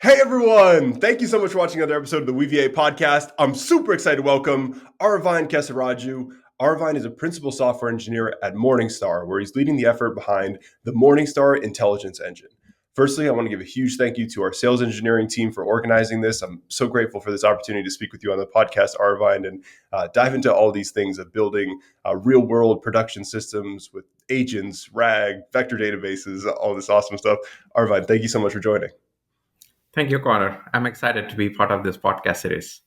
Hey everyone! Thank you so much for watching another episode of the Weaviate podcast. I'm super excited to welcome Aravind Kesiraju. Aravind is a principal software engineer at Morningstar, where he's leading the effort behind the Morningstar intelligence engine. Firstly, I want to give a huge thank you to our sales engineering team for organizing this. I'm so grateful for this opportunity to speak with you on the podcast, Aravind, and dive into all these things of building real-world production systems with agents, RAG, vector databases, all this awesome stuff. Aravind, thank you so much for joining. Thank you, Connor. I'm excited to be part of this podcast series.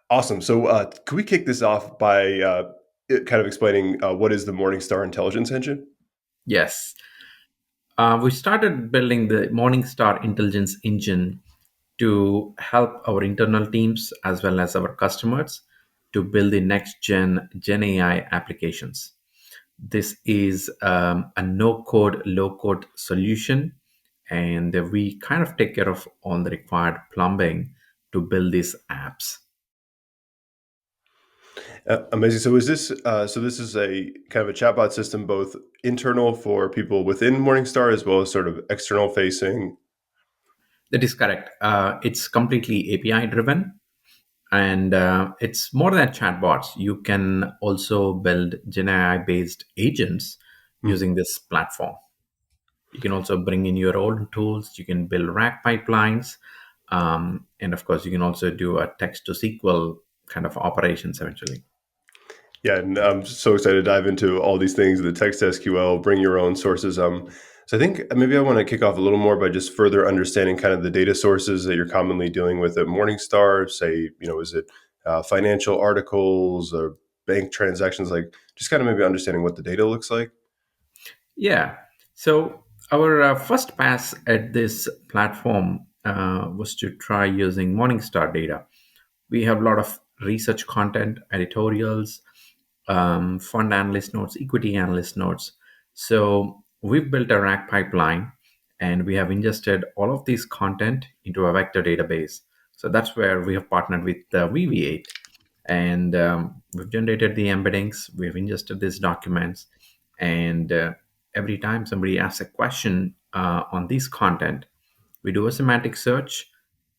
Awesome. So, could we kick this off by kind of explaining what is the Morningstar Intelligence Engine? Yes. We started building the Morningstar Intelligence Engine to help our internal teams as well as our customers to build the next gen AI applications. This is a no code, low code solution, and we kind of take care of all the required plumbing to build these apps. Amazing. So, is this this is a kind of a chatbot system, both internal for people within Morningstar as well as sort of external facing? That is correct. It's completely API driven, and it's more than chatbots. You can also build Gen AI based agents using this platform. You can also bring in your own tools. You can build RAG pipelines, and of course, you can also do a text to SQL kind of operations eventually. Yeah, and I'm so excited to dive into all these things, the Text-to-SQL, bring your own sources. So I think maybe I want to kick off a little more by just further understanding kind of the data sources that you're commonly dealing with at Morningstar. Say, is it financial articles or bank transactions? Like, just kind of maybe understanding what the data looks like. Yeah. So our first pass at this platform was to try using Morningstar data. We have a lot of research content, editorials, fund analyst notes, equity analyst notes. So we've built a RAG pipeline and we have ingested all of these content into a vector database. So that's where we have partnered with Weaviate, and we've generated the embeddings, we've ingested these documents, and every time somebody asks a question on this content, we do a semantic search,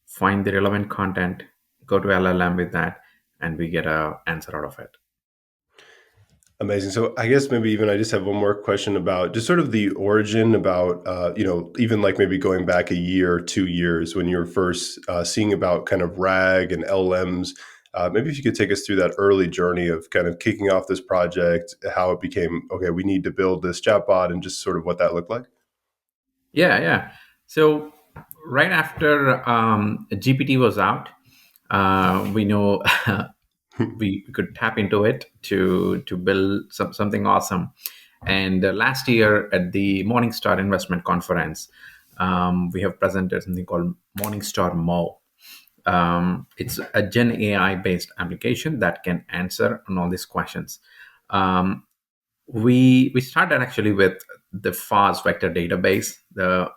find the relevant content, go to LLM with that, and we get an answer out of it. Amazing. So I guess maybe even I just have one more question about just sort of the origin about, even like maybe going back a year, 2 years when you were first seeing about kind of RAG and LLMs. Maybe if you could take us through that early journey of kind of kicking off this project, how it became, okay, we need to build this chatbot and just sort of what that looked like. Yeah. So right after GPT was out, we know we could tap into it to build something awesome. And last year at the Morningstar Investment Conference, we have presented something called Morningstar Mo. It's a Gen AI based application that can answer on all these questions. Um, we started actually with the FAS vector database, the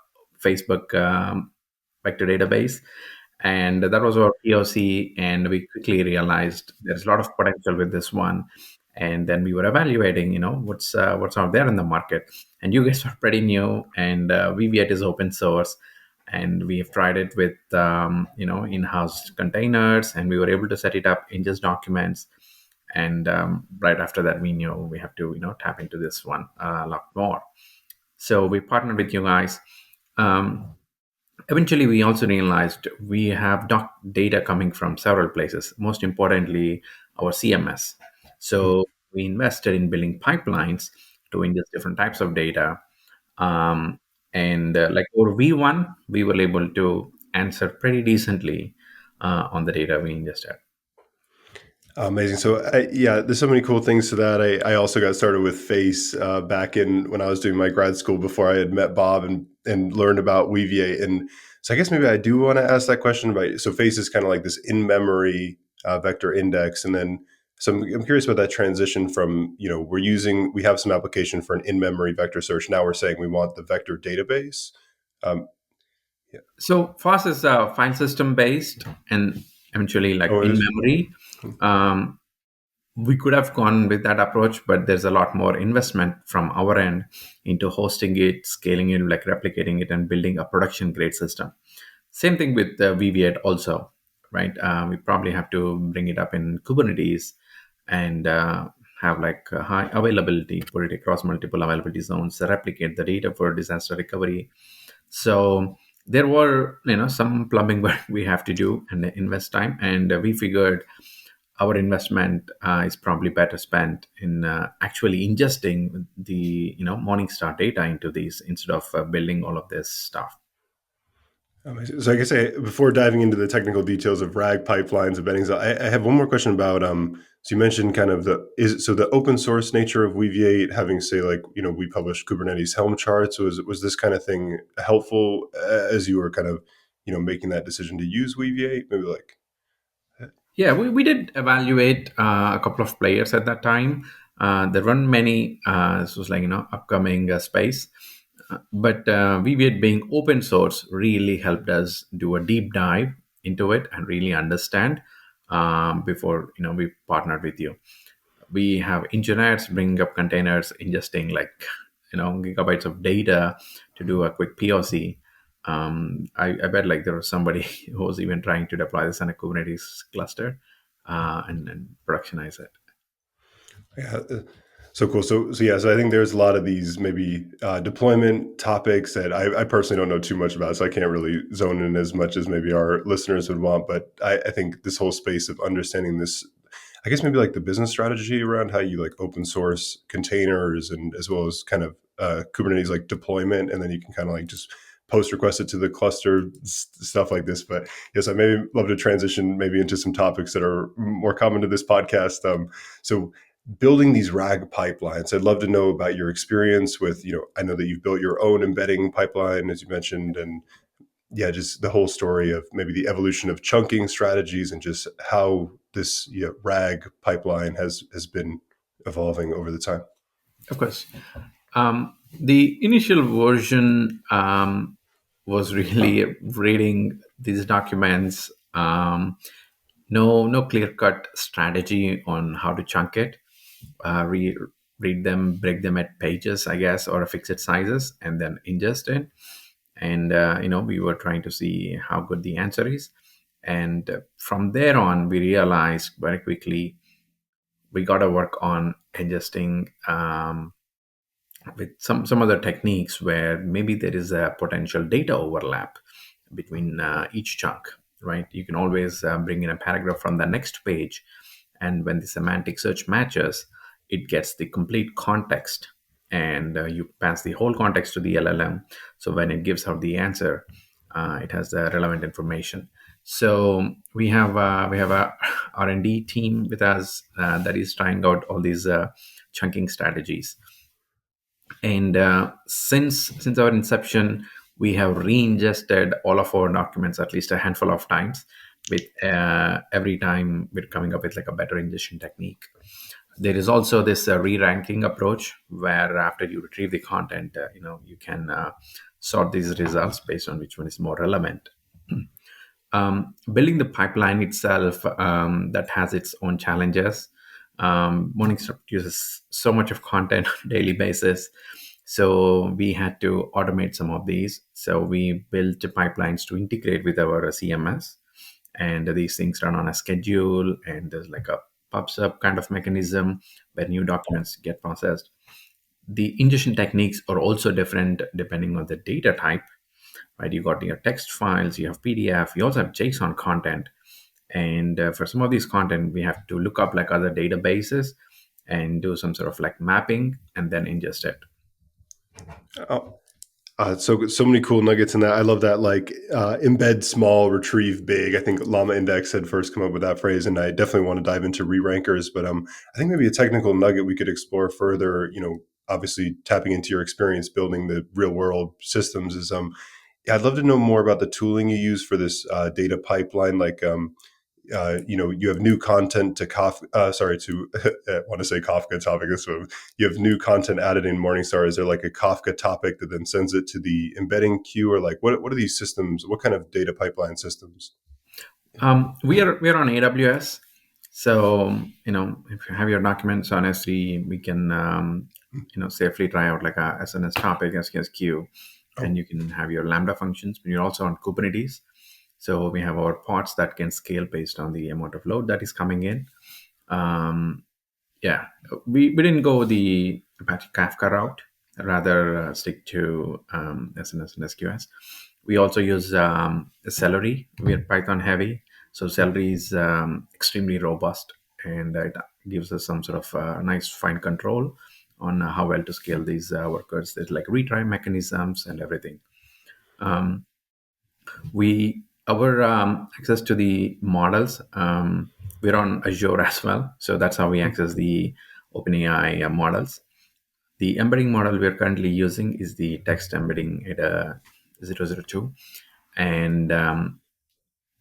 Facebook vector database, and that was our POC. And we quickly realized there's a lot of potential with this one. And then we were evaluating, what's out there in the market. And you guys are pretty new, and Weaviate is open source, and we have tried it with in-house containers, and we were able to set it up in just documents. And right after that, we knew we have to tap into this one a lot more. So we partnered with you guys. Eventually, we also realized we have data coming from several places, most importantly our CMS. So we invested in building pipelines to ingest different types of data. And like over V1, we were able to answer pretty decently on the data we ingested. Amazing. So yeah, there's so many cool things to that. I also got started with Face back in when I was doing my grad school before I had met Bob and learned about Weaviate. And so I guess maybe I do want to ask that question about, so Face is kind of like this in-memory vector index. And then, so I'm curious about that transition from, we have some application for an in-memory vector search. Now we're saying we want the vector database. Um, yeah. So FAST is file system based and eventually like Oh, it in is? memory. Um, we could have gone with that approach, but there's a lot more investment from our end into hosting it, scaling it, like replicating it, and building a production grade system. Same thing with Weaviate also, right? We probably have to bring it up in Kubernetes and have like high availability, put it across multiple availability zones, replicate the data for disaster recovery. So there were, some plumbing work we have to do and invest time, and we figured our investment is probably better spent in actually ingesting the Morningstar data into these instead of building all of this stuff. So I guess before diving into the technical details of RAG pipelines and embeddings, I have one more question about. So you mentioned kind of the open source nature of Weaviate having, say, like, we published Kubernetes Helm charts. Was this kind of thing helpful as you were kind of making that decision to use Weaviate? Maybe like. Yeah, we did evaluate a couple of players at that time. There weren't many. This was like upcoming space, but Weaviate being open source really helped us do a deep dive into it and really understand before we partnered with you. We have engineers bringing up containers, ingesting like gigabytes of data to do a quick POC. I bet like there was somebody who was even trying to deploy this on a Kubernetes cluster and productionize it. Yeah. So cool. So yeah. So I think there's a lot of these maybe deployment topics that I personally don't know too much about, so I can't really zone in as much as maybe our listeners would want. But I think this whole space of understanding this, I guess maybe like the business strategy around how you like open source containers and as well as kind of Kubernetes like deployment, and then you can kind of like just post request it to the cluster, stuff like this. But yes, I maybe love to transition maybe into some topics that are more common to this podcast. So building these RAG pipelines, I'd love to know about your experience with, I know that you've built your own embedding pipeline, as you mentioned, and yeah, just the whole story of maybe the evolution of chunking strategies and just how this RAG pipeline has been evolving over the time. Of course. The initial version was really reading these documents. No clear cut strategy on how to chunk it. Read them, break them at pages, I guess, or fixed sizes, and then ingest it. And we were trying to see how good the answer is. And from there on, we realized very quickly we got to work on ingesting with some other techniques where maybe there is a potential data overlap between each chunk, right? You can always bring in a paragraph from the next page, and when the semantic search matches, it gets the complete context, and you pass the whole context to the LLM. So when it gives out the answer, it has the relevant information. So we have a R&D team with us that is trying out all these chunking strategies. And since our inception, we have re-ingested all of our documents at least a handful of times. With every time we're coming up with like a better ingestion technique. There is also this re-ranking approach where after you retrieve the content, you can sort these results based on which one is more relevant. Building the pipeline itself, that has its own challenges. Morningstar uses so much of content on a daily basis, so we had to automate some of these. So we built pipelines to integrate with our CMS, and these things run on a schedule, and there's like a pops up kind of mechanism where new documents get processed. The ingestion techniques are also different depending on the data type, right? You got your text files, you have PDF, you also have JSON content. And for some of these content, we have to look up like other databases and do some sort of like mapping and then ingest it. Oh, so many cool nuggets in that. I love that, like embed small, retrieve big. I think Llama Index had first come up with that phrase, and I definitely want to dive into re-rankers. But I think maybe a technical nugget we could explore further. Obviously tapping into your experience building the real world systems is yeah, I'd love to know more about the tooling you use for this data pipeline. Like you have new content to Kafka. Sorry, to I want to say Kafka topic. This one, you have new content added in Morningstar. Is there like a Kafka topic that then sends it to the embedding queue, or like what are these systems? What kind of data pipeline systems? We are on AWS, so if you have your documents on S3, we can safely try out like a SNS topic, SQS queue, and you can have your Lambda functions. But you're also on Kubernetes. So we have our pods that can scale based on the amount of load that is coming in. Um, yeah, we didn't go the Apache Kafka route, rather stick to SNS and SQS. We also use Celery. We're Python heavy, so Celery is extremely robust, and it gives us some sort of nice fine control on how well to scale these workers. There's like retry mechanisms and everything. Um, we our access to the models, we're on Azure as well, so that's how we access the OpenAI models. The embedding model we're currently using is the text embedding at 002, and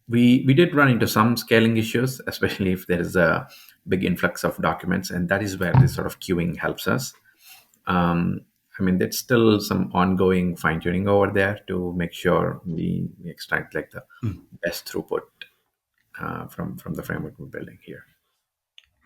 we did run into some scaling issues, especially if there is a big influx of documents, and that is where this sort of queuing helps us. um, I mean, there's still some ongoing fine tuning over there to make sure we extract like the best throughput from the framework we're building here.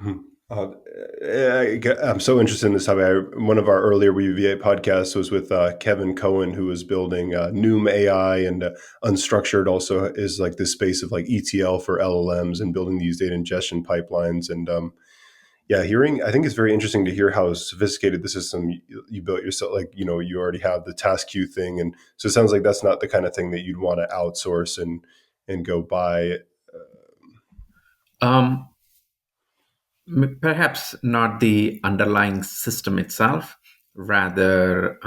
Mhm. I'm so interested in this topic. One of our earlier Weaviate podcasts was with Kevin Cohen, who was building Noom AI, and Unstructured also is like this space of like ETL for LLMs and building these data ingestion pipelines. And yeah, I think it's very interesting to hear how sophisticated the system you built yourself. Like, you already have the task queue thing. And so it sounds like that's not the kind of thing that you'd want to outsource and go buy. Um, Perhaps not the underlying system itself, rather,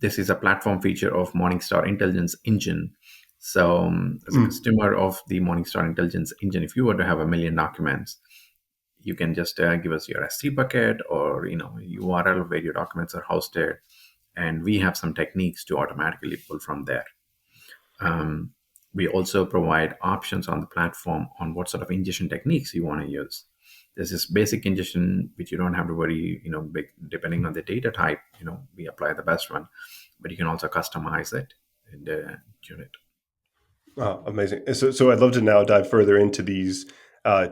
this is a platform feature of Morningstar Intelligence Engine. So, as a customer of the Morningstar Intelligence Engine, if you were to have a million documents, you can just give us your S3 bucket or URL where your documents are hosted, and we have some techniques to automatically pull from there. Um, we also provide options on the platform on what sort of ingestion techniques you want to use. There's this basic ingestion which you don't have to worry, depending on the data type, we apply the best one, but you can also customize it and tune it. Oh, amazing. So I'd love to now dive further into these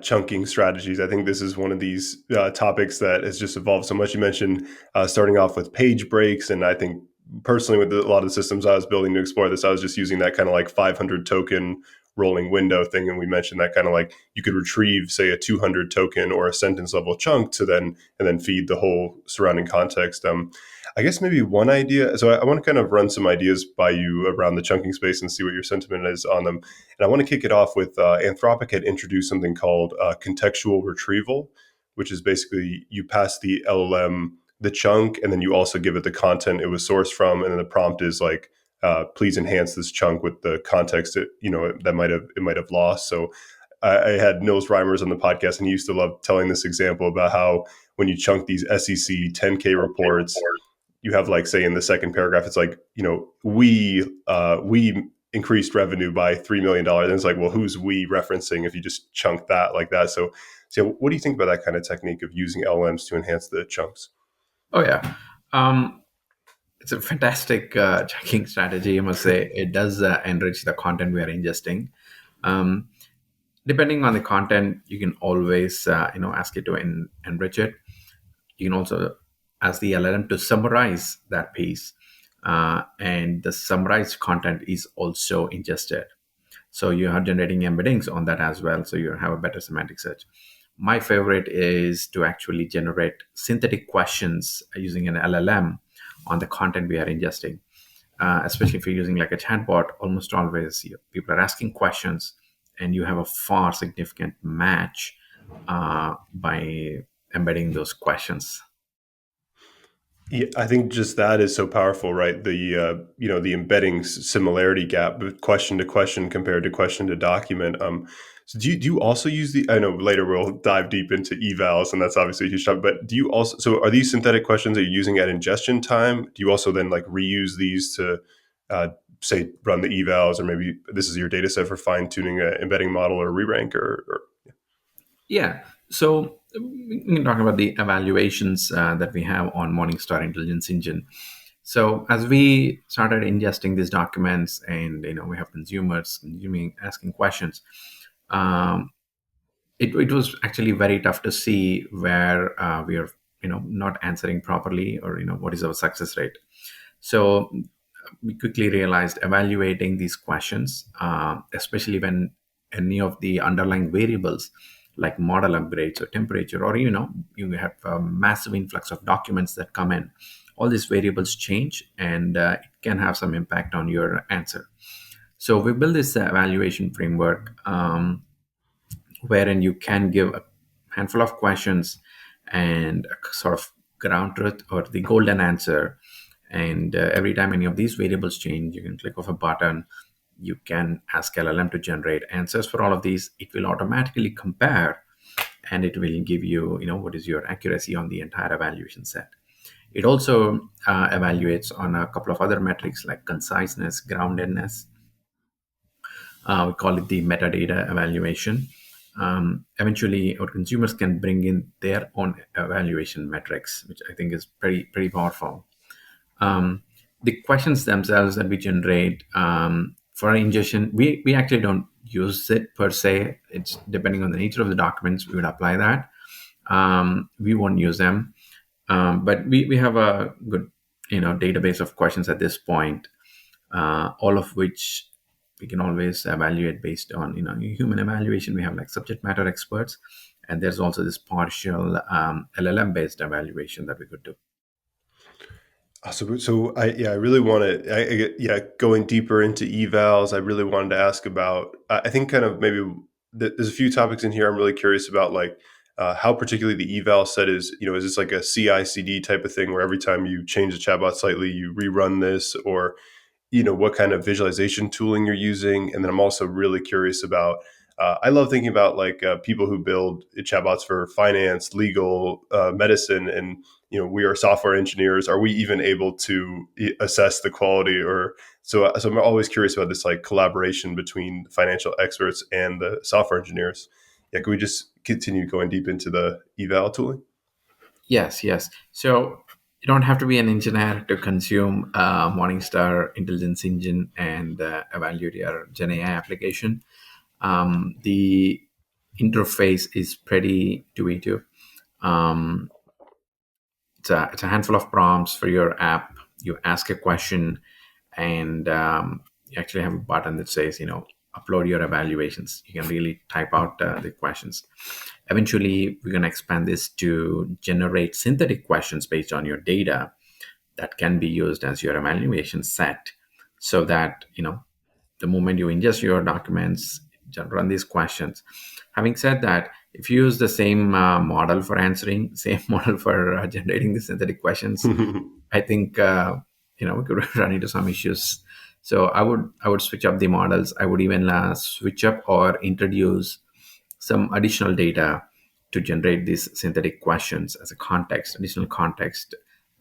chunking strategies. I think this is one of these topics that has just evolved so much. You mentioned starting off with page breaks, and I think personally with a lot of the systems I was building to explore this, I was just using that kind of like 500 token rolling window thing. And we mentioned that kind of like you could retrieve, say, a 200 token or a sentence level chunk and then feed the whole surrounding context. I guess maybe one idea. So I want to kind of run some ideas by you around the chunking space and see what your sentiment is on them. And I want to kick it off with Anthropic had introduced something called contextual retrieval, which is basically you pass the LLM the chunk, and then you also give it the content it was sourced from, and then the prompt is like, please enhance this chunk with the context that might have lost. So I had Nils Reimers on the podcast, and he used to love telling this example about how when you chunk these SEC 10K reports, you have like, say, in the second paragraph, it's like, we increased revenue by $3 million, and it's like, well, who's we referencing if you just chunk that like that? So what do you think about that kind of technique of using LMs to enhance the chunks? Oh yeah, it's a fantastic checking strategy. I must say, it does enrich the content we are ingesting. Um, Depending on the content, you can always ask it to enrich it. You can also ask the LLM to summarize that piece, and the summarized content is also ingested. So you are generating embeddings on that as well, so you have a better semantic search. My favorite is to actually generate synthetic questions using an LLM on the content we are ingesting. Especially if you're using like a chatbot, almost always people are asking questions, and you have a far significant match by embedding those questions. Yeah, I think just that is so powerful, right? The embedding similarity gap, question to question compared to question to document. So do you also use the? I know later we'll dive deep into evals, and that's obviously a huge topic. But do you also? So are these synthetic questions that you're using at ingestion time? Do you also then like reuse these to, uh, say, run the evals, or maybe this is your data set for fine tuning an embedding model or re-rank or Yeah. So we can talk about the evaluations that we have on Morningstar Intelligence Engine. So as we started ingesting these documents, and we have consumers consuming, asking questions, um, it was actually very tough to see where we are not answering properly, or what is our success rate. So we quickly realized evaluating these questions, especially when any of the underlying variables like model upgrades or temperature, or you have a massive influx of documents that come in, all these variables change, and it can have some impact on your answer. So we built this evaluation framework, wherein you can give a handful of questions and a sort of ground truth or the golden answer. And every time any of these variables change, you can click of a button. You can ask LLM to generate answers for all of these. It will automatically compare, and it will give you, what is your accuracy on the entire evaluation set. It also evaluates on a couple of other metrics like conciseness, groundedness. We call it the metadata evaluation. Eventually, our consumers can bring in their own evaluation metrics, which I think is pretty powerful. The questions themselves that we generate for ingestion, we actually don't use it per se. It's depending on the nature of the documents, we would apply that. We won't use them, but we have a good database of questions at this point, all of which we can always evaluate based on human evaluation. We have like subject matter experts, and there's also this partial LLM based evaluation that we could do. So I really want to, going deeper into evals, I really wanted to ask about, I think kind of maybe there's a few topics in here I'm really curious about, like how particularly the eval set is, is this like a CI/CD type of thing where every time you change the chatbot slightly, you rerun this, or what kind of visualization tooling you're using. And then I'm also really curious about, I love thinking about like people who build chatbots for finance, legal, medicine, and we are software engineers. Are we even able to assess the quality? Or so I'm always curious about this like collaboration between financial experts and the software engineers. Yeah, can we just continue going deep into the eval tooling? Yes. So you don't have to be an engineer to consume Morningstar Intelligence Engine and evaluate your Gen AI application. The interface is pretty intuitive. Um, it's a handful of prompts for your app. You ask a question, and you actually have a button that says, upload your evaluations. You can really type out the questions. Eventually, we're going to expand this to generate synthetic questions based on your data that can be used as your evaluation set, so that the moment you ingest your documents, run these questions. Having said that, if you use the same model for answering, same model for generating the synthetic questions, I think we could run into some issues. So I would switch up the models. I would even switch up or introduce some additional data to generate these synthetic questions as a context, additional context,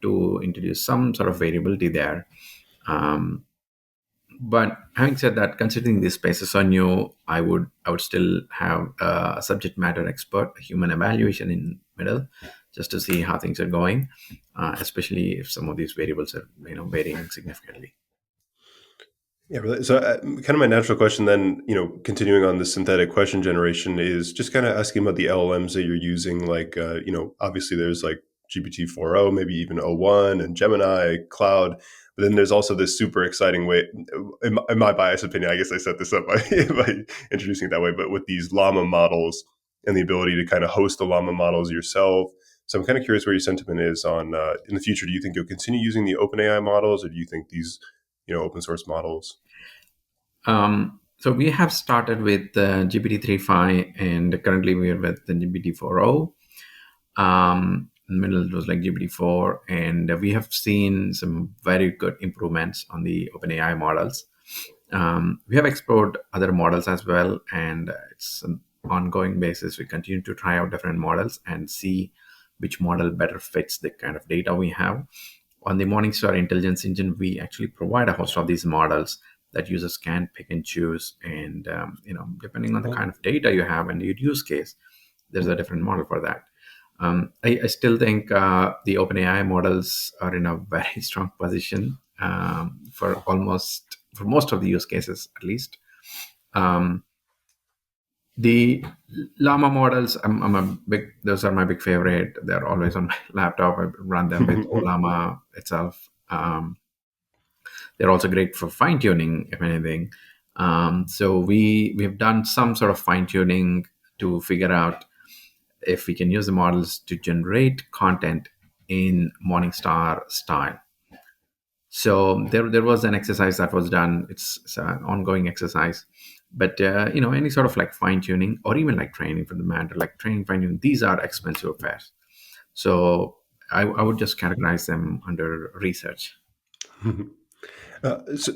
to introduce some sort of variability there. But having said that, considering these spaces are new, I would still have a subject matter expert, a human evaluation in middle, just to see how things are going, especially if some of these variables are varying significantly. Yeah, really. So, kind of my natural question then, continuing on the synthetic question generation, is just kind of asking about the LLMs that you're using. Like, obviously there's like GPT 4.0, maybe even O1 and Gemini, Cloud. But then there's also this super exciting way, in my biased opinion, I guess I set this up by, by introducing it that way, but with these llama models and the ability to kind of host the llama models yourself. So I'm kind of curious where your sentiment is on, in the future, do you think you'll continue using the OpenAI models, or do you think these open source models? So we have started with GPT 3.5, and currently we are with the GPT 4.0. In the middle it was like GPT 4, and we have seen some very good improvements on the OpenAI models. We have explored other models as well, and it's an ongoing basis. We continue to try out different models and see which model better fits the kind of data we have. On the Morningstar Intelligence Engine, we actually provide a host of these models that users can pick and choose, and depending on the kind of data you have and your use case, there's a different model for that. I still think the OpenAI models are in a very strong position for most of the use cases, at least. The llama models, those are my big favorite. They're always on my laptop. I run them with Llama itself. They're also great for fine tuning, if anything. So we've done some sort of fine tuning to figure out if we can use the models to generate content in Morningstar style. So there was an exercise that was done. It's an ongoing exercise, but any sort of like fine tuning or even like training for the matter, like training, fine tuning, these are expensive affairs. So I would just categorize them under research.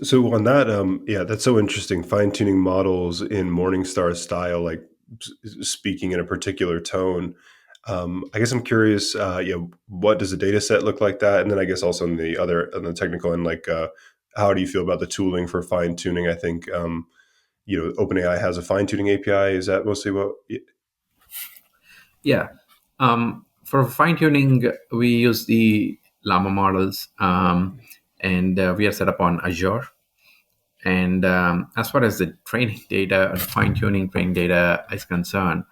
So on that, yeah, that's so interesting. Fine tuning models in Morningstar style, like speaking in a particular tone. I guess I'm curious. What does a data set look like that? And then I guess also on the technical end, like how do you feel about the tooling for fine tuning? I think OpenAI has a fine tuning API. Is that mostly what? Yeah. For fine tuning, we use the Llama models, and we are set up on Azure. And as far as the training data and fine tuning training data is concerned,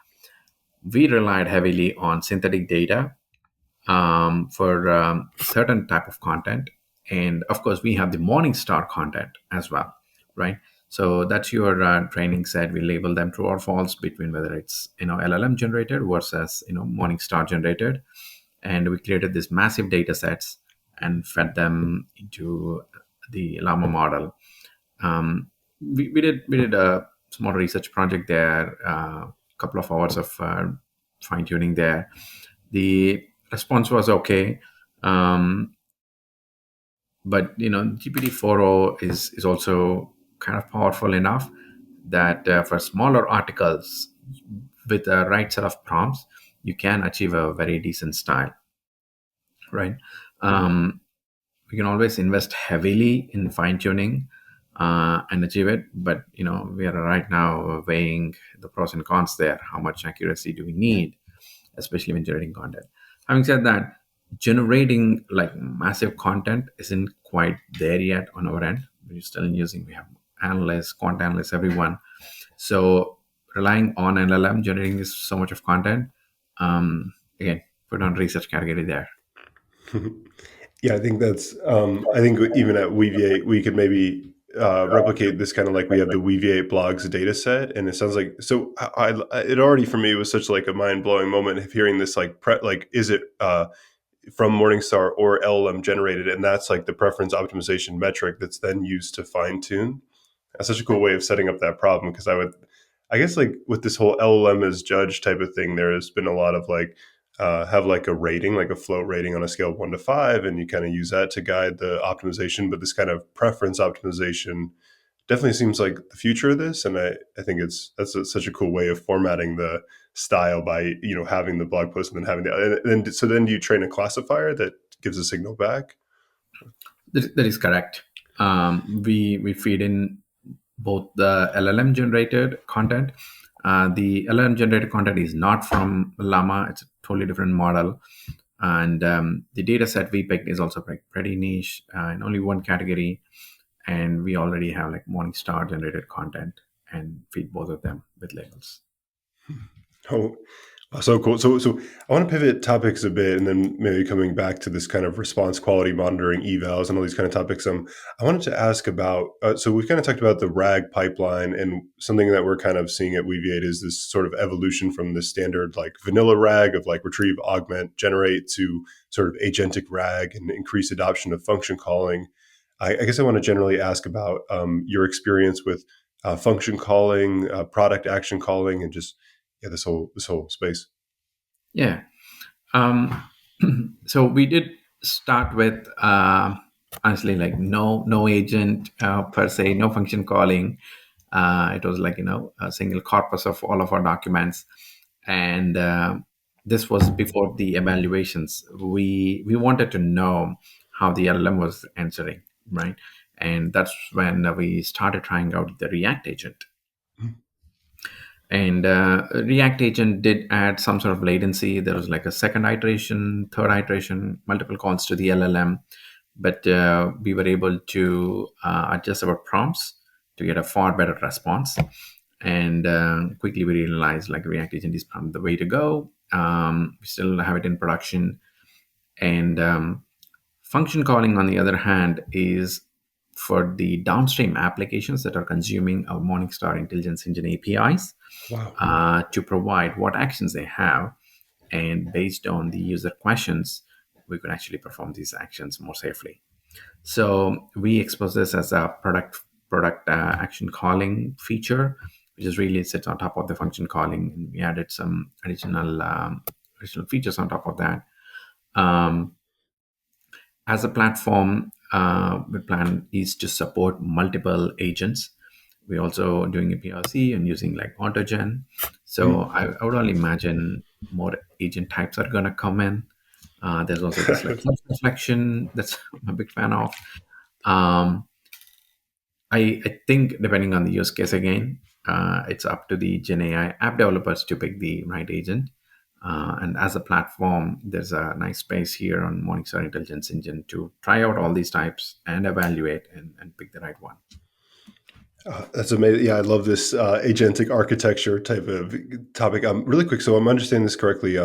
we relied heavily on synthetic data for certain type of content, and of course we have the Morningstar content as well, right? So that's your training set. We label them true or false between whether it's LLM generated versus Morningstar generated, and we created these massive data sets and fed them into the Llama model. We did a small research project there, a couple of hours of fine tuning there. The response was okay, um, but GPT-4o is also kind of powerful enough that for smaller articles with the right set of prompts, you can achieve a very decent style, right? Um, we can always invest heavily in fine tuning and achieve it, but we are right now weighing the pros and cons there. How much accuracy do we need, especially when generating content? Having said that, generating like massive content isn't quite there yet on our end. We're still using, we have analysts, quant analysts, everyone. So relying on LLM generating this so much of content, again, put on research category there. Yeah, I think that's. I think even at Weaviate, we could maybe replicate this kind of like we have the Weaviate blogs data set, and it sounds like so. It already for me was such like a mind blowing moment of hearing this like is it from Morningstar or LLM generated, and that's like the preference optimization metric that's then used to fine tune. That's such a cool way of setting up that problem because I guess like with this whole LLM as judge type of thing, there has been a lot of like have like a rating, like a float rating on a scale of 1 to 5, and you kind of use that to guide the optimization. But this kind of preference optimization definitely seems like the future of this, and I think such a cool way of formatting the style by having the blog post and then having the and then so then do you train a classifier that gives a signal back? That is correct. We feed in both the LLM generated content. The LLM generated content is not from Llama; it's a totally different model. And the data set we picked is also pretty niche in only one category. And we already have like Morningstar generated content and feed both of them with labels. Oh, so cool. So I want to pivot topics a bit, and then maybe coming back to this kind of response quality monitoring, evals, and all these kind of topics. I wanted to ask about. So we've kind of talked about the RAG pipeline, and something that we're kind of seeing at Weaviate is this sort of evolution from the standard like vanilla RAG of like retrieve, augment, generate to sort of agentic RAG and increased adoption of function calling. I guess I want to generally ask about your experience with function calling, product action calling, and just this whole space. Yeah. Um, so we did start with honestly like no agent per se, no function calling. It was like a single corpus of all of our documents, and this was before the evaluations. We wanted to know how the LLM was answering, right? And that's when we started trying out the React agent. And React agent did add some sort of latency. There was like a second iteration, third iteration, multiple calls to the LLM, but we were able to adjust our prompts to get a far better response. And quickly we realized like React agent is probably the way to go. We still have it in production. And function calling, on the other hand, is for the downstream applications that are consuming our Morningstar Intelligence Engine APIs Wow. to provide what actions they have. And based on the user questions, we could actually perform these actions more safely. So we expose this as a product action calling feature, which is really sits on top of the function calling, and we added some additional features on top of that. Um, as a platform, the plan is to support multiple agents. We're also doing a PRC and using like AutoGen. So Mm. I would only imagine more agent types are going to come in. There's also this like self-reflection that's I'm a big fan of. Um, I think depending on the use case again, it's up to the Gen AI app developers to pick the right agent. And as a platform, there's a nice space here on Morningstar Intelligence Engine to try out all these types and evaluate and pick the right one. That's amazing. Yeah, I love this agentic architecture type of topic. Really quick, so I'm understanding this correctly.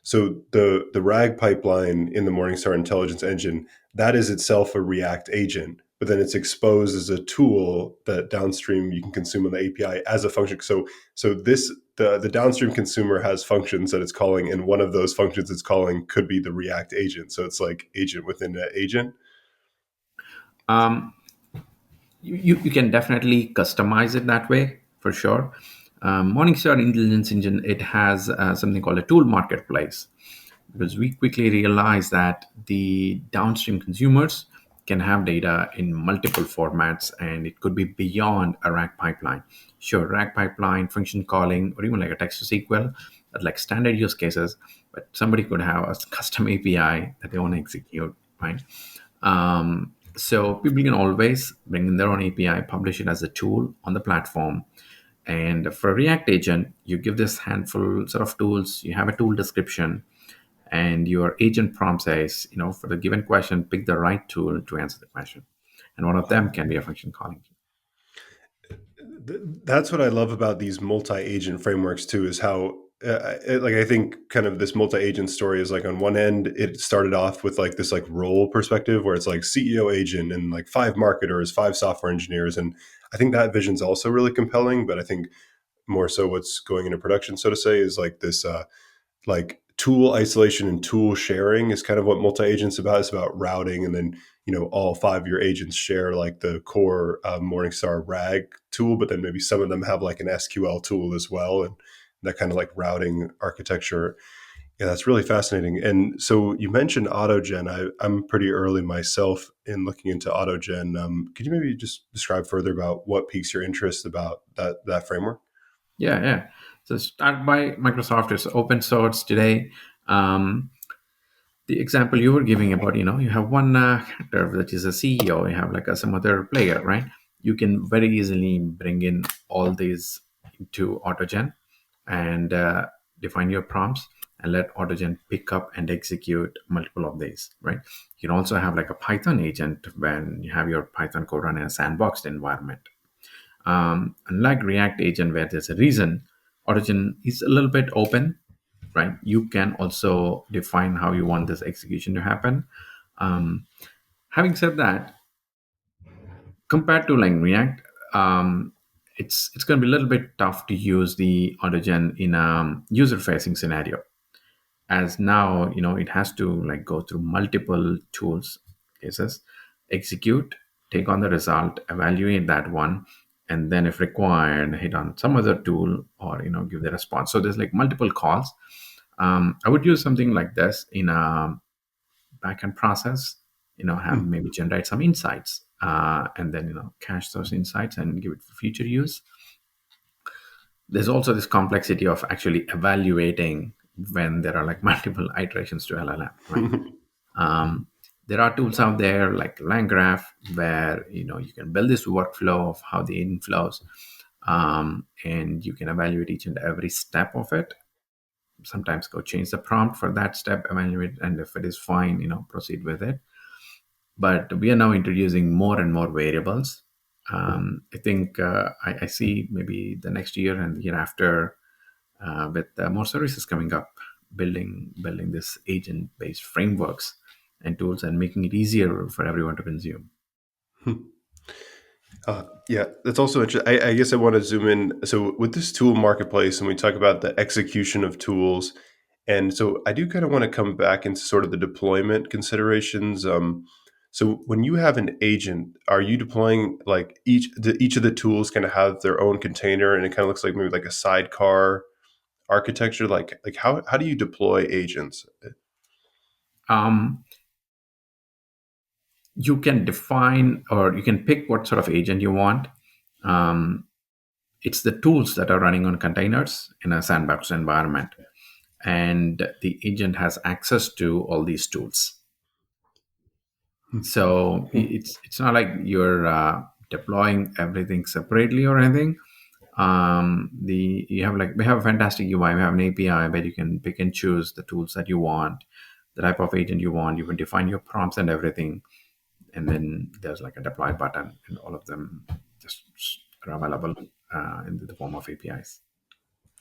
So the RAG pipeline in the Morningstar Intelligence Engine, that is itself a React agent, but then it's exposed as a tool that downstream you can consume on the API as a function. So this the downstream consumer has functions that it's calling, and one of those functions it's calling could be the React agent. So it's like agent within an agent. Um, you can definitely customize it that way for sure. Morningstar Intelligence Engine, it has something called a tool marketplace, because we quickly realized that the downstream consumers can have data in multiple formats, and it could be beyond a RAG pipeline. Sure, RAG pipeline, function calling, or even like a text to SQL, are like standard use cases, but somebody could have a custom API that they want to execute, right? So people can always bring in their own API, publish it as a tool on the platform. And for a React agent, you give this handful sort of tools, you have a tool description, and your agent prompt says, for the given question, pick the right tool to answer the question. And one of them can be a function calling. That's what I love about these multi-agent frameworks too, is how like I think kind of this multi-agent story is like on one end it started off with like this like role perspective where it's like CEO agent and like five marketers, five software engineers, and I think that vision's also really compelling. But I think more so what's going into production, so to say, is like this like tool isolation and tool sharing is kind of what multi-agents about. It's about routing, and then all five of your agents share like the core Morningstar RAG tool, but then maybe some of them have like an SQL tool as well, and that kind of like routing architecture. Yeah, that's really fascinating. And so you mentioned AutoGen. I'm pretty early myself in looking into AutoGen. Could you maybe just describe further about what piques your interest about that framework? Yeah, yeah. So start by Microsoft is open source today. Um, the example you were giving about, you have one character that is a CEO, you have like some other player, right? You can very easily bring in all these into AutoGen and define your prompts and let AutoGen pick up and execute multiple of these, right? You can also have like a Python agent when you have your Python code run in a sandboxed environment. Unlike React agent, where there's a reason, AutoGen is a little bit open, right? You can also define how you want this execution to happen. Um, Having said that, compared to like React, it's going to be a little bit tough to use the AutoGen in a user-facing scenario, as now it has to like go through multiple tools cases, execute, take on the result, evaluate that one, and then if required hit on some other tool or give the response. So there's like multiple calls. I would use something like this in a backend process, have Hmm. maybe generate some insights, and then cache those insights and give it for future use. There's also this complexity of actually evaluating when there are like multiple iterations to LLM, right? Um, there are tools out there like LangGraph where you can build this workflow of how the agent flows, and you can evaluate each and every step of it. Sometimes go change the prompt for that step, evaluate, and if it is fine, proceed with it. But we are now introducing more and more variables. I think I see maybe the next year and the year after, with more services coming up, building this agent based frameworks and tools and making it easier for everyone to consume. Yeah, that's also interesting. I guess I want to zoom in. So with this tool marketplace, and we talk about the execution of tools, and so I do kind of want to come back into sort of the deployment considerations. So when you have an agent, are you deploying like each of the tools kind of have their own container, and it kind of looks like maybe like a sidecar architecture? Like how do you deploy agents? Um, you can define or you can pick what sort of agent you want. Um, it's the tools that are running on containers in a sandbox environment, and the agent has access to all these tools. So it's not like you're deploying everything separately or anything. The you have like we have a fantastic UI. We have an API where you can pick and choose the tools that you want, the type of agent you want. You can define your prompts and everything, and then there's like a deploy button, and all of them just are available in the form of APIs.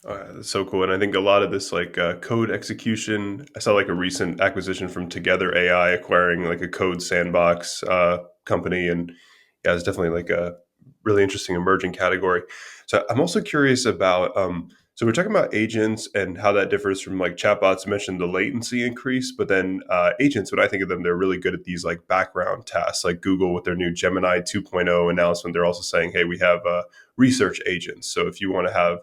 That's so cool. And I think a lot of this like code execution, I saw like a recent acquisition from Together AI acquiring like a code sandbox company. And yeah, it's definitely like a really interesting emerging category. So I'm also curious about, so we're talking about agents and how that differs from like chatbots. You mentioned the latency increase, but then agents, when I think of them, they're really good at these like background tasks, like Google with their new Gemini 2.0 announcement. They're also saying, hey, we have research agents. So if you want to have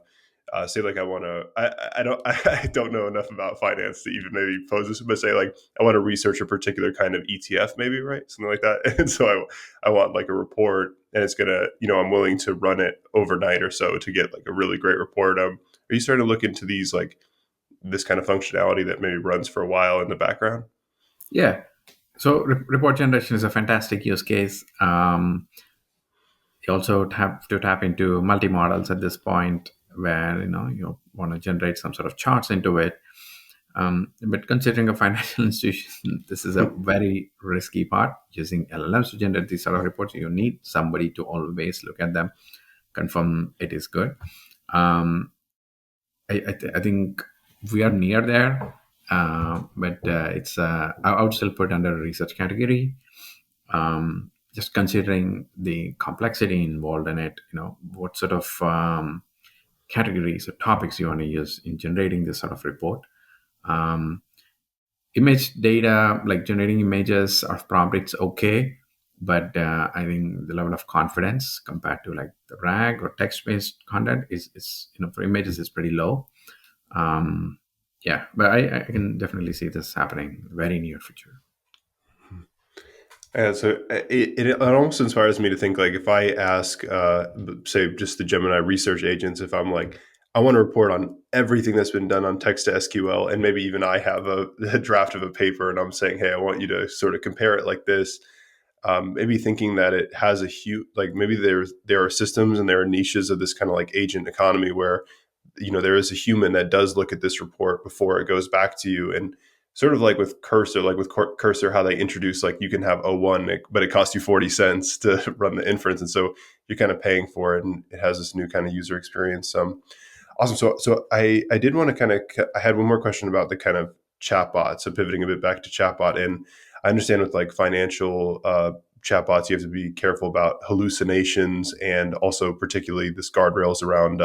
say like I want to, I don't I don't know enough about finance to even maybe pose this, but say like I want to research a particular kind of ETF, maybe right, something like that. And so I want like a report, and it's gonna I'm willing to run it overnight or so to get like a really great report. Are you starting to look into these like this kind of functionality that maybe runs for a while in the background? Yeah. So report generation is a fantastic use case. You also have to tap into multi-models at this point, where you want to generate some sort of charts into it. But considering a financial institution, this is a very risky part. Using LLMs to generate these sort of reports, you need somebody to always look at them, confirm it is good. Um, I think we are near there, but it's I would still put under a research category. Just considering the complexity involved in it, what sort of categories or topics you want to use in generating this sort of report. Um, Image data, like generating images or prompt, it's okay, but I think the level of confidence compared to like the RAG or text-based content is for images is pretty low. Um, yeah, but I can definitely see this happening very near future. And so it almost inspires me to think like if I ask, say, just the Gemini research agents, if I'm like, I want to report on everything that's been done on text to SQL, and maybe even I have a draft of a paper, and I'm saying, hey, I want you to sort of compare it like this. Maybe thinking that it has a huge, like maybe there are systems and there are niches of this kind of like agent economy where there is a human that does look at this report before it goes back to you. And sort of like with Cursor, Cursor, how they introduce like you can have O1, but it costs you 40 cents to run the inference. And so you're kind of paying for it, and it has this new kind of user experience. Awesome. So I did want to kind of, I had one more question about the kind of chatbot. So pivoting a bit back to chatbot, and I understand with like financial chatbots, you have to be careful about hallucinations, and also particularly this guardrails around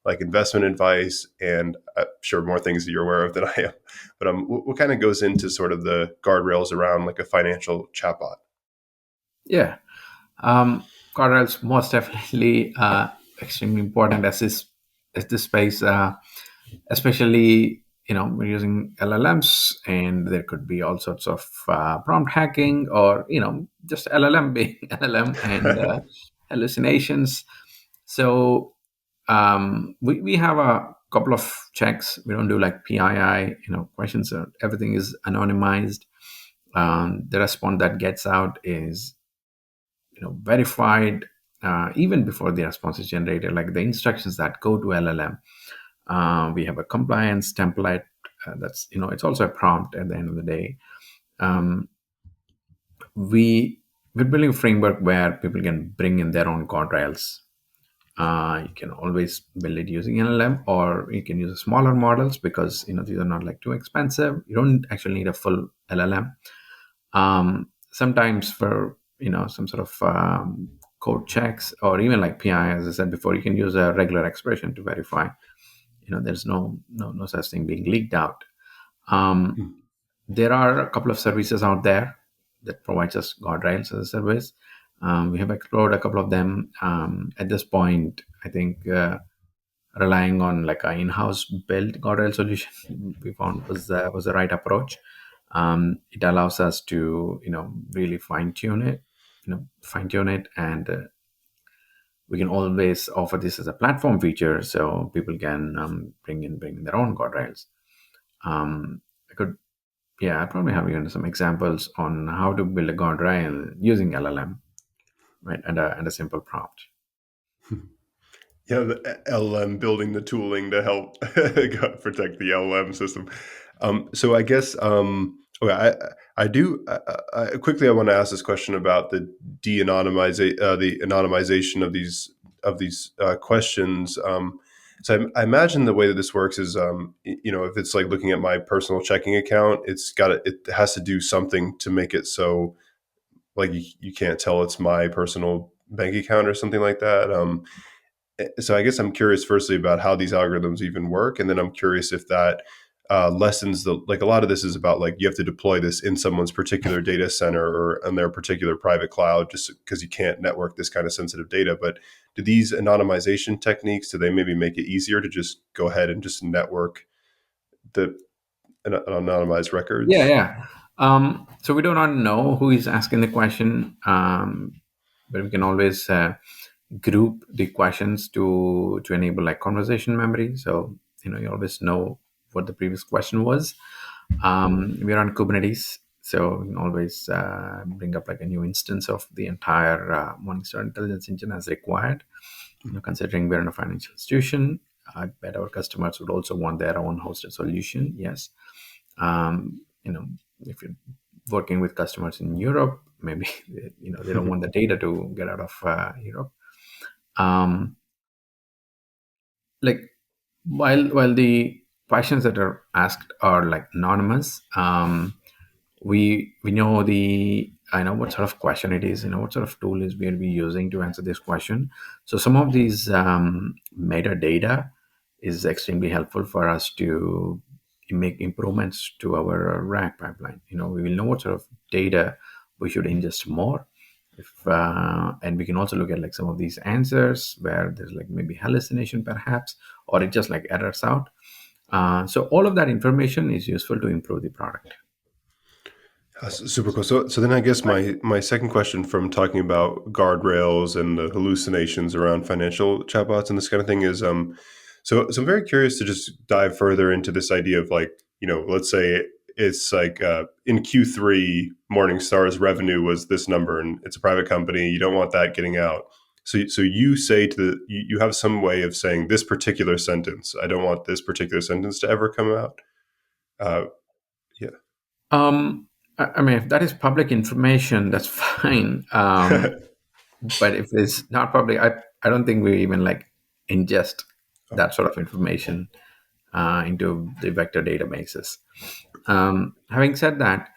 like investment advice, and I'm sure more things that you're aware of than I am. But what kind of goes into sort of the guardrails around like a financial chatbot? Yeah. Correl's most definitely extremely important as this space, especially we're using LLMs, and there could be all sorts of prompt hacking, or just LLM being LLM, and hallucinations. So we have a couple of checks. We don't do like PII, questions. Everything is anonymized. The response that gets out is verified even before the response is generated, like the instructions that go to LLM. We have a compliance template that's it's also a prompt at the end of the day. um, we're building a framework where people can bring in their own guardrails. You can always build it using LLM, or you can use smaller models, because these are not like too expensive. You don't actually need a full LLM. Sometimes for some sort of code checks, or even like PI, as I said before, you can use a regular expression to verify. There's no such thing being leaked out. Um, Hmm. there are a couple of services out there that provides us guardrails as a service. We have explored a couple of them. At this point, I think relying on like an in-house built guardrail solution we found was the right approach. It allows us to really fine tune it, and we can always offer this as a platform feature, so people can bring in their own guardrails. I could, yeah, I probably have even some examples on how to build a guardrail using LLM, right, and a simple prompt. Yeah, the LLM building the tooling to help protect the LLM system. So I guess okay, I do quickly. I want to ask this question about the anonymization of these questions. So I imagine the way that this works is, if it's like looking at my personal checking account, it has to do something to make it so like you can't tell it's my personal bank account or something like that. So I guess I'm curious firstly about how these algorithms even work, and then I'm curious if that lessens the like a lot of this is about like you have to deploy this in someone's particular data center or on their particular private cloud just because you can't network this kind of sensitive data. But do these anonymization techniques, do they maybe make it easier to just go ahead and just network the anonymized Yeah, records? yeah. So we do not know who is asking the question, but we can always group the questions to enable like conversation memory. So you always know what the previous question was. We're on Kubernetes, so we can always bring up like a new instance of the entire Morningstar intelligence engine as required. Considering we're in a financial institution, I bet our customers would also want their own hosted solution. Yes. If you're working with customers in Europe, maybe they don't want the data to get out of Europe. Um, like while the questions that are asked are like anonymous, we know the I know what sort of question it is, what sort of tool is we'll be using to answer this question. So some of these metadata is extremely helpful for us to make improvements to our RAG pipeline. We will know what sort of data we should ingest more. If and we can also look at like some of these answers where there's like maybe hallucination perhaps, or it just like errors out. So all of that information is useful to improve the product. Super cool. So then I guess my second question from talking about guardrails and the hallucinations around financial chatbots and this kind of thing is so I'm very curious to just dive further into this idea of like, let's say it's like in Q3 Morningstar's revenue was this number and it's a private company, you don't want that getting out. So you say you have some way of saying this particular sentence. I don't want this particular sentence to ever come out. Uh, I mean, if that is public information, that's fine. yeah. But if it's not public, I don't think we even like ingest that sort of information into the vector databases. Having said that,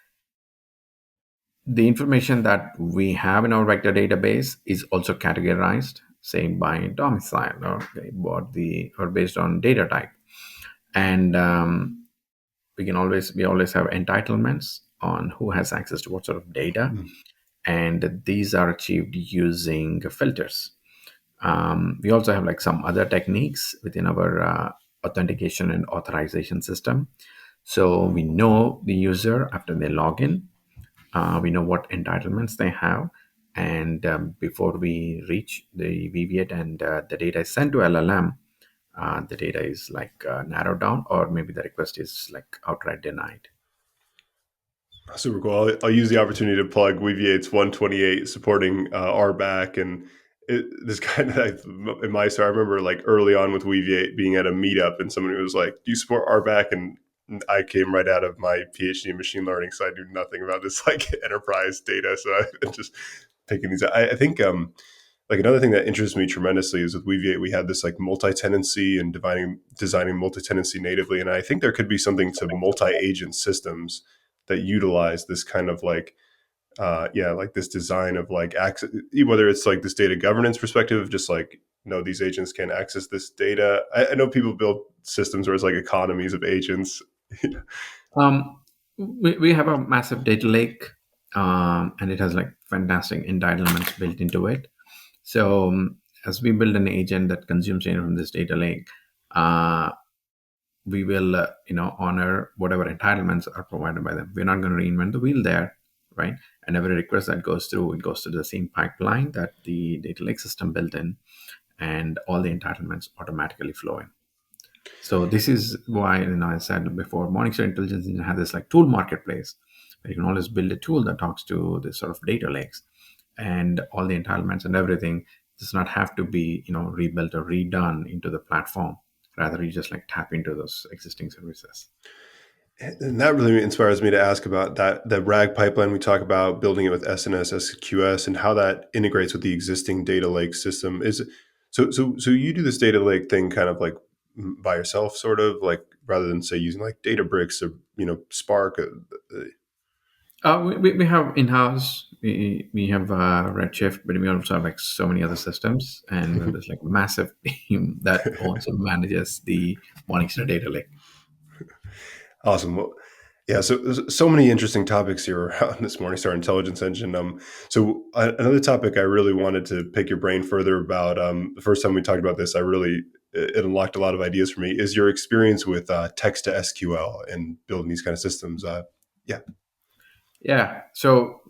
the information that we have in our vector database is also categorized, say by domicile or based on data type, and we always have entitlements on who has access to what sort of data, and these are achieved using filters. We also have like some other techniques within our authentication and authorization system. So we know the user after they log in. We know what entitlements they have, and before we reach the Weaviate and the data is sent to LLM, the data is like narrowed down, or maybe the request is like outright denied. Super cool. I'll use the opportunity to plug Weaviate's 128 supporting RBAC and this kind of in my story. I remember like early on with Weaviate being at a meetup and somebody was like, "Do you support RBAC?" And I came right out of my PhD in machine learning, so I knew nothing about this like enterprise data. So I'm just picking these. I think like another thing that interests me tremendously is with Weaviate, we had this like multi-tenancy and designing multi-tenancy natively. And I think there could be something to multi-agent systems that utilize this kind of like yeah, like this design of like access, whether it's like this data governance perspective of just like, no, these agents can access this data. I know people build systems where it's like economies of agents. Um, we have a massive data lake, and it has like fantastic entitlements built into it. So as we build an agent that consumes data from this data lake, uh, we will honor whatever entitlements are provided by them. We're not going to reinvent the wheel there, right? And every request that goes through, it goes to the same pipeline that the data lake system built in, and all the entitlements automatically flow in. So this is why, I said before, Morningstar Intelligence Engine has this like tool marketplace where you can always build a tool that talks to this sort of data lakes, and all the entitlements and everything does not have to be rebuilt or redone into the platform. Rather, you just like tap into those existing services. And that really inspires me to ask about that RAG pipeline we talk about, building it with SNS, SQS, and how that integrates with the existing data lake system. Is so you do this data lake thing kind of like by yourself, sort of like, rather than say using like Databricks or Spark. We have in-house, we have Redshift, but we also have like so many other systems, and there's like a massive team that owns and manages the Morningstar data lake. Awesome. Well, yeah, so many interesting topics here around this Morningstar Intelligence Engine. Another topic I really wanted to pick your brain further about. The first time we talked about this, it unlocked a lot of ideas for me. Is your experience with text to SQL and building these kind of systems? Yeah. Yeah. So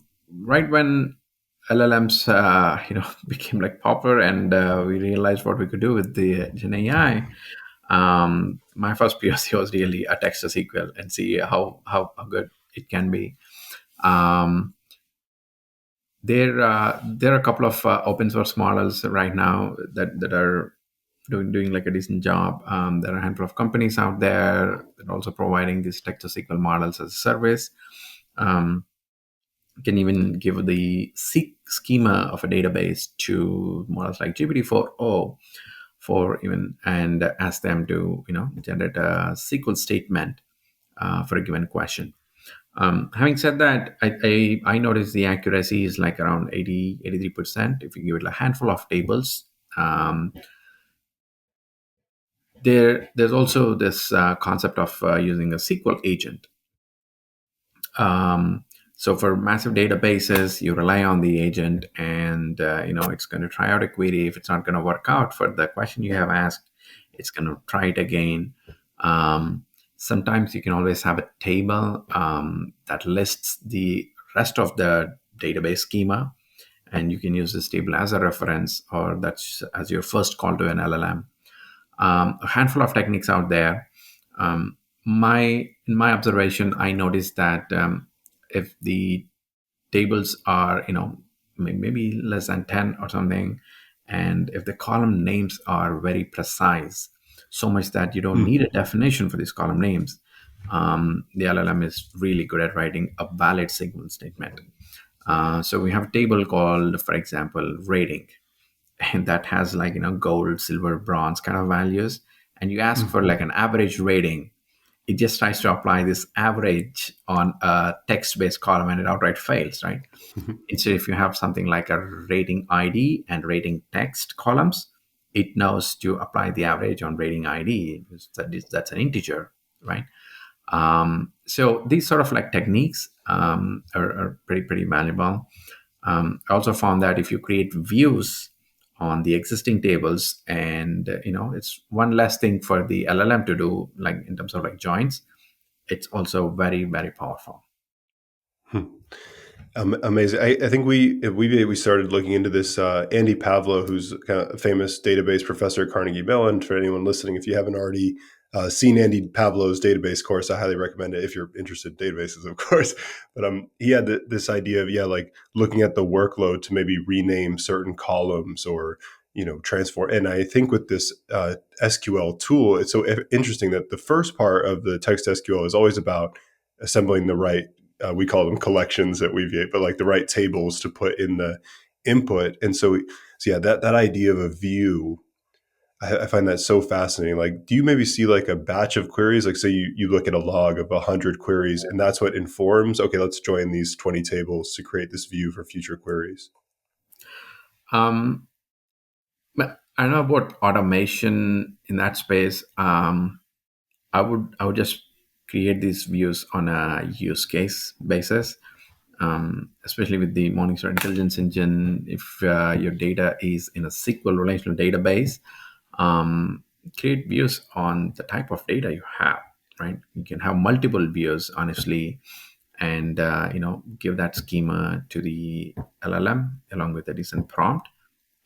right when LLMs, became like popular, and we realized what we could do with the Gen AI, my first POC was really a text to SQL and see how good it can be. Um, there are a couple of open source models right now that are doing like a decent job. There are a handful of companies out there that are also providing these text to SQL models as a service. Um, can even give the schema of a database to models like GPT-4o for even, and ask them to generate a SQL statement for a given question. Having said that, I noticed the accuracy is like around 83% if you give it a handful of tables. Um, there's also this concept of using a SQL agent. Um, so for massive databases, you rely on the agent, and it's going to try out a query. If it's not going to work out for the question you have asked, it's going to try it again. Sometimes you can always have a table that lists the rest of the database schema, and you can use this table as a reference, or that's as your first call to an LLM. A handful of techniques out there. In my observation, I noticed that if the tables are maybe less than 10 or something, and if the column names are very precise, so much that you don't need a definition for these column names, the LLM is really good at writing a valid SQL statement. So we have a table called, for example, rating, and that has like gold, silver, bronze kind of values, and you ask for like an average rating. It just tries to apply this average on a text-based column, and it outright fails, right? Instead, if you have something like a rating ID and rating text columns, it knows to apply the average on rating ID, because that's an integer, right? So these sort of like techniques are pretty valuable. I also found that if you create views on the existing tables, and it's one less thing for the LLM to do, like in terms of like joins, it's also very powerful. Amazing. I think we started looking into this. Andy Pavlo, who's kind of a famous database professor at Carnegie Mellon. For anyone listening, if you haven't already seen Andy Pavlo's database course, I highly recommend it if you're interested in databases, of course. But he had this idea of like looking at the workload to maybe rename certain columns or transform. And I think with this SQL tool, it's so interesting that the first part of the text SQL is always about assembling the right, we call them collections at Weaviate, but like the right tables to put in the input. And so yeah, that idea of a view, I find that so fascinating. Like, do you maybe see like a batch of queries? Like, say you look at a log of 100 queries, and that's what informs. Okay, let's join these 20 tables to create this view for future queries. Um, but I don't know about automation in that space. I would just create these views on a use case basis, especially with the Morningstar Intelligence Engine. If your data is in a SQL relational database, um, create views on the type of data you have. Right, you can have multiple views, honestly, and give that schema to the LLM along with a decent prompt,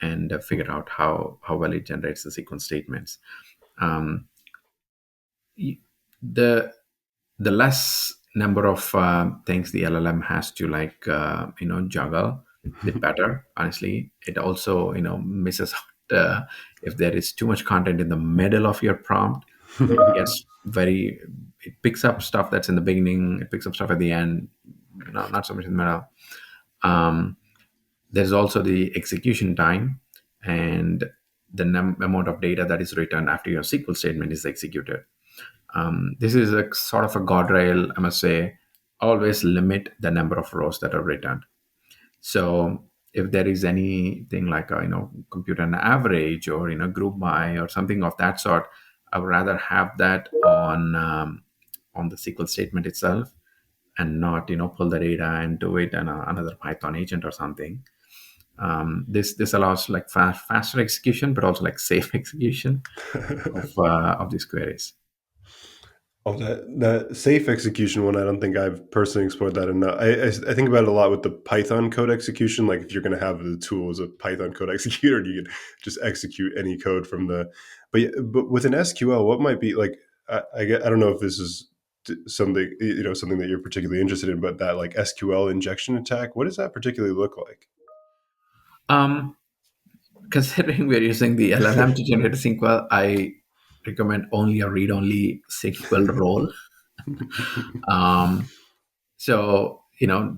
and figure out how well it generates the sequence statements. Um, the the less number of things the LLM has to juggle, the better. Honestly, it also misses out if there is too much content in the middle of your prompt. It gets very it picks up stuff that's in the beginning. It picks up stuff at the end. Not so much in the middle. Um, there's also the execution time and the amount of data that is returned after your SQL statement is executed. This is a sort of a guardrail, I must say. Always limit the number of rows that are returned. So if there is anything like a compute an average or group by or something of that sort, I would rather have that on the SQL statement itself, and not pull the data and do it in another Python agent or something. This allows like faster execution, but also like safe execution of these queries. Oh, that safe execution one, I don't think I've personally explored that enough. I think about it a lot with the Python code execution. Like, if you're going to have the tool as a Python code executor, you can just execute any code from the. But with an SQL, what might be like? I don't know if this is something something that you're particularly interested in, but that like SQL injection attack, what does that particularly look like? Um, Considering we're using the LLM to generate a SQL, I recommend only a read-only SQL role. Um, so,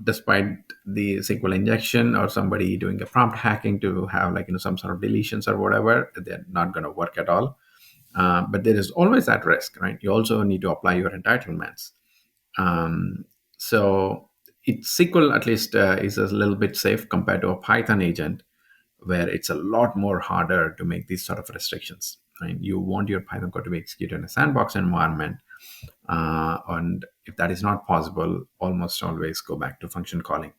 despite the SQL injection or somebody doing a prompt hacking to have some sort of deletions or whatever, they're not going to work at all. But there is always that risk, right? You also need to apply your entitlements. Um, so, SQL at least is a little bit safe compared to a Python agent, where it's a lot more harder to make these sort of restrictions. Right? You want your Python code to be executed in a sandbox environment, and if that is not possible, almost always go back to function calling.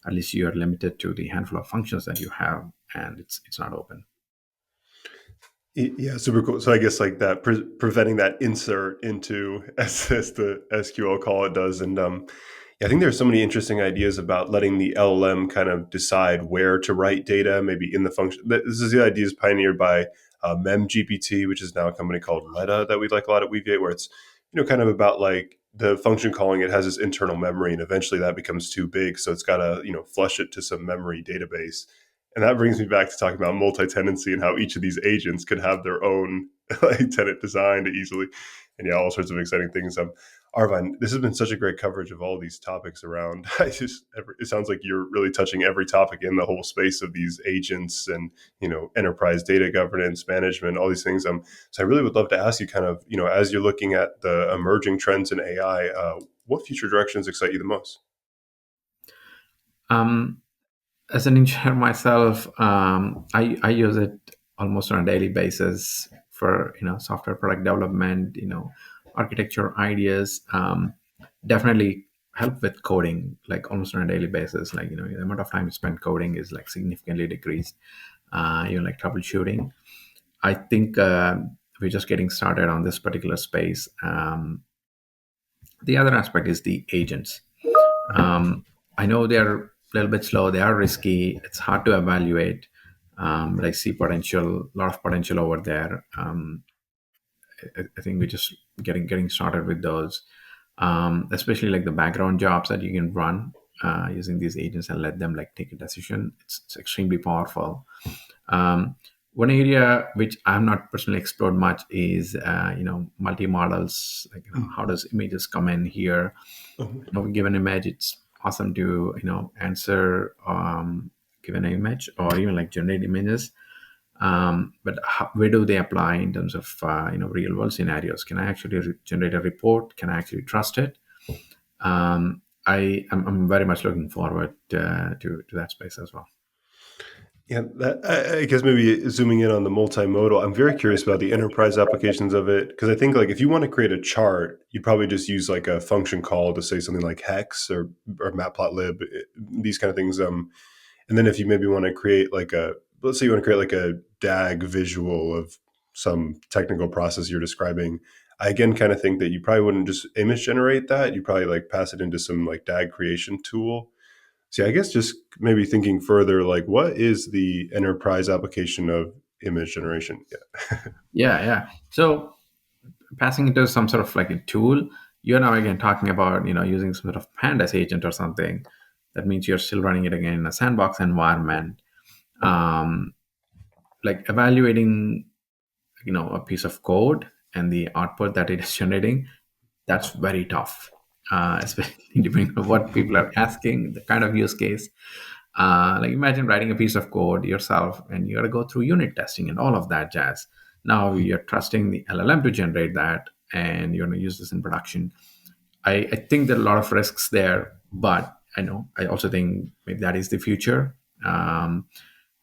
At least you are limited to the handful of functions that you have, and it's not open. Yeah, super cool. So I guess like that preventing that insert into as the SQL call it does, and yeah, I think there's so many interesting ideas about letting the LLM kind of decide where to write data, maybe in the function. This is the ideas pioneered by MemGPT, which is now a company called Letta that we like a lot at Weaviate, where it's kind of about like the function calling. It has this internal memory, and eventually that becomes too big, so it's got to flush it to some memory database. And that brings me back to talking about multi-tenancy and how each of these agents could have their own like, tenant designed easily, and yeah, all sorts of exciting things. Arvind, this has been such a great coverage of all these topics around. It sounds like you're really touching every topic in the whole space of these agents and enterprise data governance, management, all these things. So I really would love to ask you, kind of, as you're looking at the emerging trends in AI, what future directions excite you the most? Um, as an engineer myself, I use it almost on a daily basis for software product development, architecture ideas. Definitely help with coding, like almost on a daily basis. Like the amount of time you spend coding is like significantly decreased. Like troubleshooting. I think we're just getting started on this particular space. The other aspect is the agents. I know they're a little bit slow. They are risky. It's hard to evaluate. But I see potential, a lot of potential over there. I think we're just getting started with those, especially like the background jobs that you can run using these agents and let them like take a decision. It's extremely powerful. Um, One area which I'm not personally explored much is multi models. Like how does images come in here? Given image, it's awesome to answer given an image or even like generate images. But where do they apply in terms of real world scenarios? Can I actually generate a report? Can I actually trust it? I'm very much looking forward to that space as well. Yeah, I guess maybe zooming in on the multimodal, I'm very curious about the enterprise applications of it because I think like if you want to create a chart, you'd probably just use like a function call to say something like hex or matplotlib, these kind of things. And then if you maybe want to create like let's say you want to create like a DAG visual of some technical process you're describing, I again kind of think that you probably wouldn't just image generate that. You probably like pass it into some like DAG creation tool. See, I guess just maybe thinking further, like what is the enterprise application of image generation? Yeah. Yeah, yeah. So passing it to some sort of like a tool, you're now again talking about using some sort of pandas agent or something. That means you're still running it again in a sandbox environment, um, like evaluating a piece of code and the output that it is generating. That's very tough, especially depending on what people are asking, the kind of use case. Like imagine writing a piece of code yourself and you got to go through unit testing and all of that jazz. Now you're trusting the LLM to generate that and you're going to use this in production. I think there are a lot of risks there, but I also think maybe that is the future.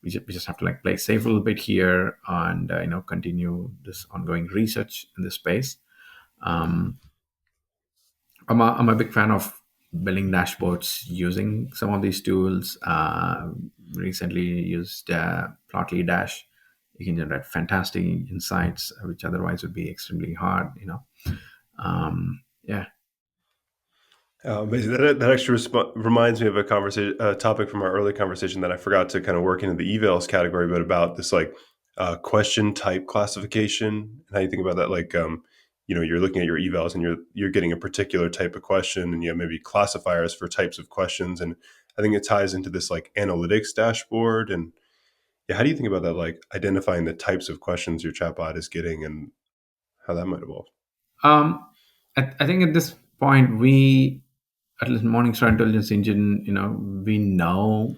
We just have to like play safe a little bit here and continue this ongoing research in this space. Um, I'm a big fan of building dashboards using some of these tools. Recently used Plotly Dash. You can generate fantastic insights, which otherwise would be extremely hard. Yeah. Amazing. That actually reminds me of a conversation, a topic from our early conversation that I forgot to kind of work into the evals category, but about this like question type classification and how you think about that. Like, you're looking at your evals and you're getting a particular type of question, and you have maybe classifiers for types of questions, and I think it ties into this like analytics dashboard. And yeah, how do you think about that? Like identifying the types of questions your chatbot is getting and how that might evolve. Um, I think at this point, at least Morningstar Intelligence Engine, we know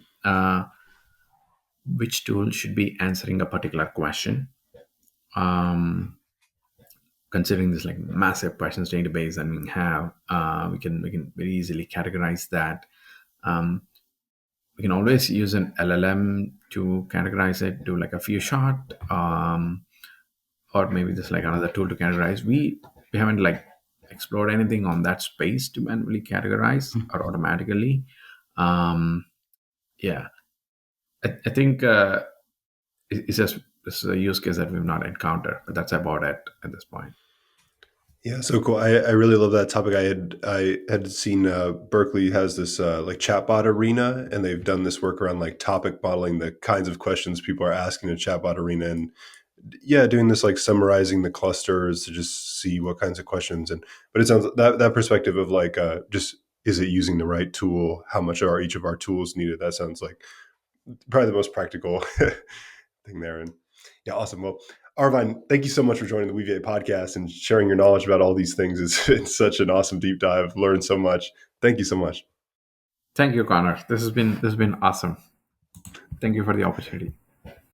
which tool should be answering a particular question. Um, Considering this like massive questions database that we have, we can very easily categorize that. Um, we can always use an LLM to categorize it, do like a few shot, or maybe there's like another tool to categorize. We haven't like explored anything on that space to manually categorize or automatically. Um, yeah, I think it's just this is a use case that we've not encountered, but that's about it at this point. Yeah, so cool. I really love that topic. I had seen Berkeley has this like chatbot arena, and they've done this work around like topic modeling the kinds of questions people are asking in chatbot arena, and yeah, doing this like summarizing the clusters to just see what kinds of questions. And but it sounds that perspective of like just is it using the right tool? How much are each of our tools needed? That sounds like probably the most practical thing there. And yeah, awesome. Well, Arvind, thank you so much for joining the Weaviate podcast and sharing your knowledge about all these things. It's such an awesome deep dive. I've learned so much. Thank you so much. Thank you, Connor. This has been awesome. Thank you for the opportunity.